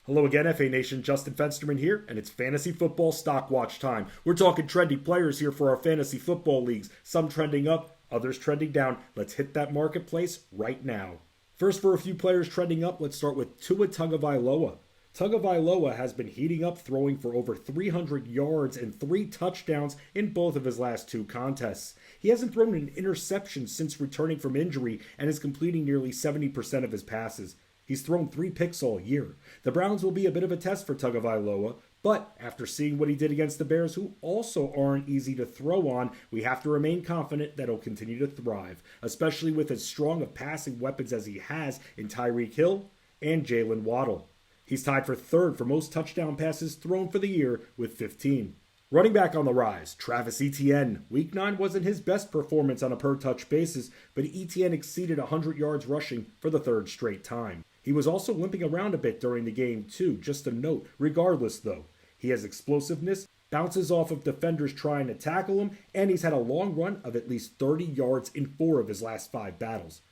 Hello again, FA Nation. Justin Fensterman here, and it's Fantasy Football Stock Watch time. We're talking trendy players here for our fantasy football leagues. Some trending up, others trending down. Let's hit that marketplace right now. First, for a few players trending up, let's start with Tua Tagovailoa. Tagovailoa has been heating up, throwing for over 300 yards and 3 touchdowns in both of his last 2 contests. He hasn't thrown an interception since returning from injury and is completing nearly 70% of his passes. He's thrown 3 picks all year. The Browns will be a bit of a test for Tagovailoa, but after seeing what he did against the Bears, who also aren't easy to throw on, we have to remain confident that he'll continue to thrive, especially with as strong of passing weapons as he has in Tyreek Hill and Jalen Waddle. He's tied for 3rd for most touchdown passes thrown for the year with 15. Running back on the rise, Travis Etienne. Week 9 wasn't his best performance on a per-touch basis, but Etienne exceeded 100 yards rushing for the 3rd straight time. He was also limping around a bit during the game too, just a note. Regardless though, he has explosiveness, bounces off of defenders trying to tackle him, and he's had a long run of at least 30 yards in 4 of his last 5 battles.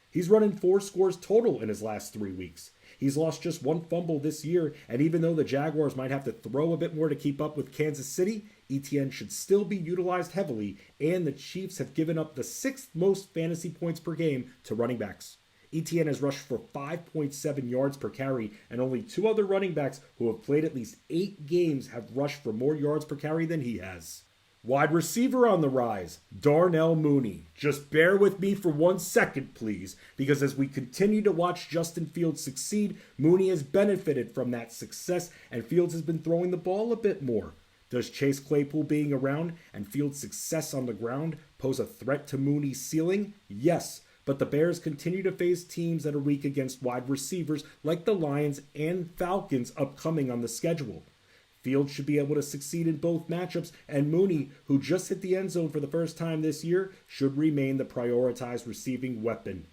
He's running 4 scores total in his last 3 weeks. He's lost just 1 fumble this year, and even though the Jaguars might have to throw a bit more to keep up with Kansas City, Etienne should still be utilized heavily, and the Chiefs have given up the 6th most fantasy points per game to running backs. Etienne has rushed for 5.7 yards per carry, and only 2 other running backs who have played at least 8 games have rushed for more yards per carry than he has. Wide receiver on the rise, Darnell Mooney. Just bear with me for 1 second, please, because as we continue to watch Justin Fields succeed, Mooney has benefited from that success, and Fields has been throwing the ball a bit more. Does Chase Claypool being around and Fields' success on the ground pose a threat to Mooney's ceiling? Yes. But the Bears continue to face teams that are weak against wide receivers like the Lions and Falcons upcoming on the schedule. Fields should be able to succeed in both matchups, and Mooney, who just hit the end zone for the first time this year, should remain the prioritized receiving weapon.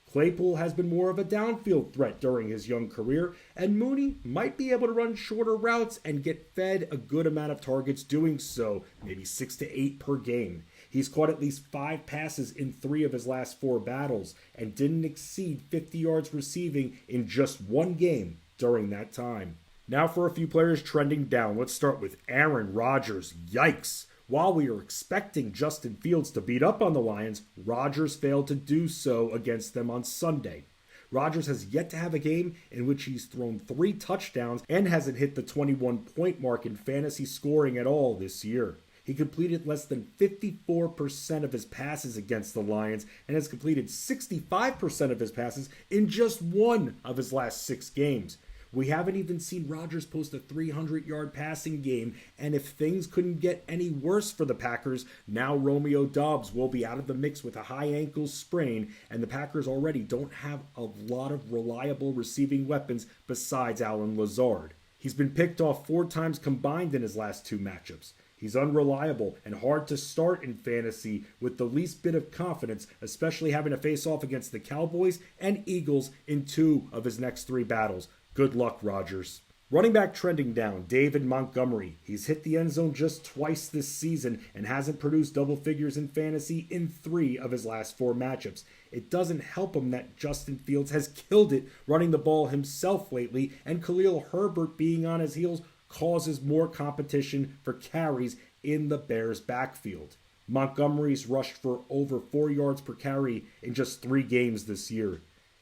Claypool has been more of a downfield threat during his young career, and Mooney might be able to run shorter routes and get fed a good amount of targets doing so, maybe 6 to 8 per game. He's caught at least 5 passes in 3 of his last 4 battles and didn't exceed 50 yards receiving in just 1 game during that time. Now for a few players trending down. Let's start with Aaron Rodgers. Yikes! While we are expecting Justin Fields to beat up on the Lions, Rodgers failed to do so against them on Sunday. Rodgers has yet to have a game in which he's thrown 3 touchdowns and hasn't hit the 21-point mark in fantasy scoring at all this year. He completed less than 54% of his passes against the Lions and has completed 65% of his passes in just 1 of his last 6 games. We haven't even seen Rodgers post a 300-yard passing game, and if things couldn't get any worse for the Packers, now Romeo Doubs will be out of the mix with a high ankle sprain, and the Packers already don't have a lot of reliable receiving weapons besides Allen Lazard. He's been picked off 4 times combined in his last 2 matchups. He's unreliable and hard to start in fantasy with the least bit of confidence, especially having to face off against the Cowboys and Eagles in 2 of his next 3 battles. Good luck, Rodgers. Running back trending down, David Montgomery. He's hit the end zone just twice this season and hasn't produced double figures in fantasy in 3 of his last 4 matchups. It doesn't help him that Justin Fields has killed it running the ball himself lately, and Khalil Herbert being on his heels causes more competition for carries in the Bears' backfield. Montgomery's rushed for over 4 yards per carry in just 3 games this year.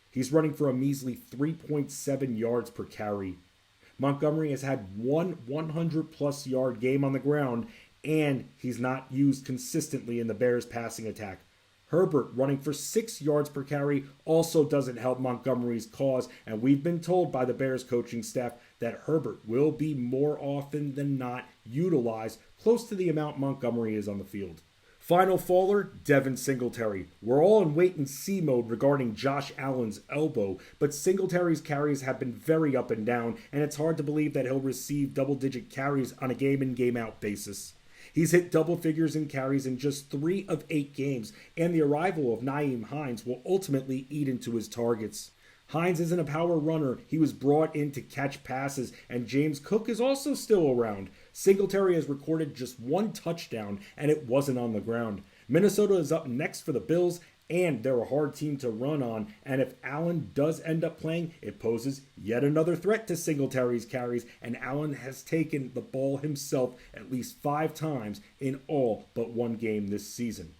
He's running for a measly 3.7 yards per carry. Montgomery has had 1 100-plus yard game on the ground, and he's not used consistently in the Bears' passing attack. Herbert running for 6 yards per carry also doesn't help Montgomery's cause, and we've been told by the Bears coaching staff that Herbert will be more often than not utilized close to the amount Montgomery is on the field. Final faller, Devin Singletary. We're all in wait-and-see mode regarding Josh Allen's elbow, but Singletary's carries have been very up and down, and it's hard to believe that he'll receive double-digit carries on a game-in, game-out basis. He's hit double figures in carries in just 3 of 8 games, and the arrival of Nyheim Hines will ultimately eat into his targets. Hines isn't a power runner. He was brought in to catch passes, and James Cook is also still around. Singletary has recorded just 1 touchdown, and it wasn't on the ground. Minnesota is up next for the Bills, and they're a hard team to run on. And if Allen does end up playing, it poses yet another threat to Singletary's carries. And Allen has taken the ball himself at least 5 times in all but one game this season.